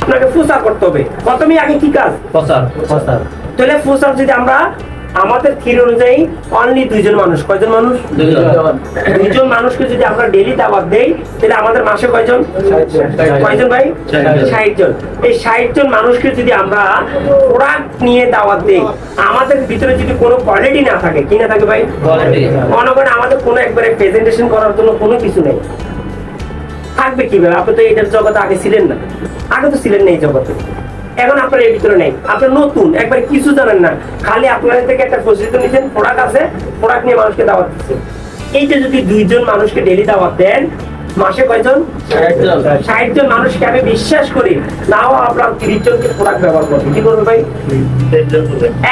আপনাকে প্রচার করতে হবে। প্রথমে আগে কি কাজ? প্রচার। তাহলে প্রচার যদি আমরা আমাদের থিওরি অনুযায়ী অনলি 2 জন মানুষ, কয়জন মানুষ? 2 জন মানুষকে যদি আমরা ডেইলি দাওয়াত দেই তাহলে আমাদের মাসে কয়জন? কয়জন ভাই? 60 জন। এই 60 জন মানুষকে যদি আমরা প্রোডাক্ট নিয়ে দাওয়াত দেই, আমাদের ভিতরে যদি কোনো কোয়ালিটি না থাকে, কি না থাকে ভাই? কোয়ালিটি। মনে করেন আমাদের কোনো একবারে প্রেজেন্টেশন করার জন্য কোনো কিছু নেই, থাকবে কিভাবে? আপনি তো এটার জগতে আগে ছিলেন না, আগে তো ছিলেন না এই জগতে, এখন আপনার এর ভিতরে নেই, আপনার নতুন, একবার কিছু জানেন না, খালি আপনাদের থেকে একটা প্রস্তুতি নিচ্ছেন, প্রোডাক্ট আছে, প্রোডাক্ট নিয়ে মানুষকে দাওয়াত দিচ্ছেন। এইটা যদি 2 জন মানুষকে ডেইলি দাওয়াত দেন, মাসে কয়জন? 60 জন মানুষকে আমি বিশ্বাস করি নাও আপনার 30 জনকে প্রোডাক্ট ব্যবহার করবে। কি করবে ভাই?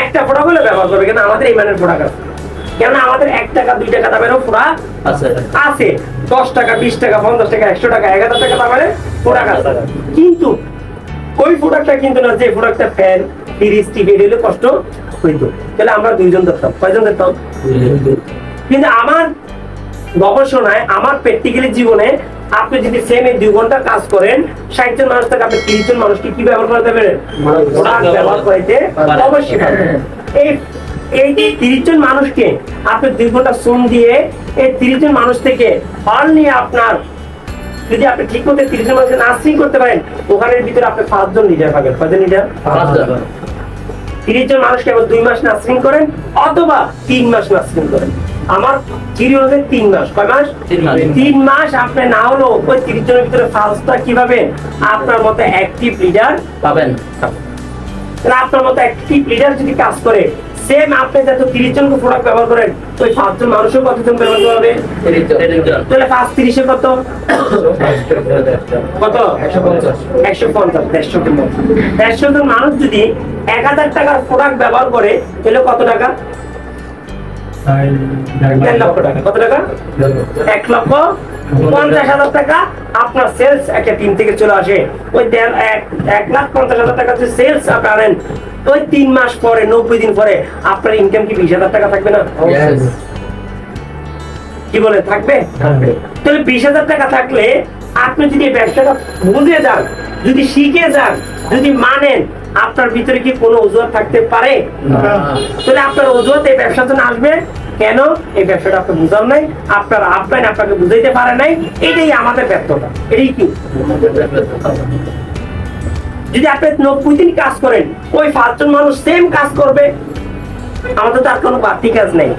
একটা প্রোডাক্ট হলে ব্যবহার করবে, কেন আমাদের এই মানের প্রোডাক্ট আছে, কেন আমাদের 1 টাকা 2 টাকা দামেরও প্রোডাক্ট আছে, 10 টাকা 20 টাকা 50 টাকা 100 টাকা 1000 টাকা দামের প্রোডাক্ট আছে। কিন্তু ওই প্রোডাক্টটা কিন্তু না যে প্রোডাক্টটা ফ্যান ফ্রিজ টিভি এগুলো কষ্ট হইতো, তাহলে আমরা 2 জন ধরতাম, কয়জন ধরতাম? কিন্তু আমার গবেষণায়, আমার প্র্যাকটিক্যালি জীবনে আপনি যদি সেম এই 2 ঘন্টা কাজ করেন, 60 জন মানুষ থেকে আপনি 30 জন মানুষকে কি ব্যবহার করতে পারবেন? প্রোডাক্ট ব্যবহার করতে অবশ্যই পারবেন। এই 30 জন মানুষকে আপনি 2 ঘন্টা শ্রম দিয়ে এই 30 জন মানুষ থেকে অনলি আপনার, যদি আপনি ঠিক মতো 30 জন মানুষকে নার্সিং করতে পারেন, ওখানের ভিতরে আপনি 5 জন লিডার পাবেন। কয়জন লিডার? 5 জন। 30 জন মানুষকে আবার 2 মাস নার্সিং করেন অথবা 3 মাস নার্সিং করেন। আমার থিওরি অনুযায়ী 3 মাস। কয় মাস? 3 মাস। আপনি না হলো ওই 30 জনের ভিতরে ফার্স্টটা কিভাবে আপনার মতো অ্যাক্টিভ লিডার পাবেন। তাহলে আপনার মতো অ্যাক্টিভ লিডার যদি কাজ করে, সেম আপনি যত 30 জনকে প্রোডাক্ট ব্যবহার করেন, ওই 5 জন মানুষও কতজন ব্যবহার করবে? 30 জন। তাহলে 5 30 এ কত? কত? 150 150 জন মানুষ যদি 1000 টাকার প্রোডাক্ট ব্যবহার করে, তাহলে কত টাকা? 1 লক্ষ টাকা। কত টাকা? 1,50,000 টাকা আপনার সেলস একটা টিম থেকে চলে আসে। ওই 1,50,000 টাকা যে সেলস আপনি আনেন, ওই 3 মাস পরে 90 দিন পরে আপনার ইনকাম কি 20,000 টাকা থাকবে না? কি বলে থাকবে? তাহলে 20,000 টাকা থাকলে আপনি যদি এই ব্যবসাটা বুঝে যান, যদি শিখে যান, যদি মানেন, আপনার ভিতরে কি কোনো অজুহাত থাকতে পারে? তাহলে আপনার অজুহাত এই ব্যবসার জন্য আসবে কেন? এই ব্যবসাটা আপনি বুঝান নাই, আপনার আপলাইন আপনাকে বুঝাইতে পারে নাই, এটাই আমাদের ব্যর্থতা। এটাই কি? যদি আপনি 90 দিন কাজ করেন, ওই 5 জন মানুষ সেম কাজ করবে, আমাদের তো আর কোনো বাড়তি কাজ নেই।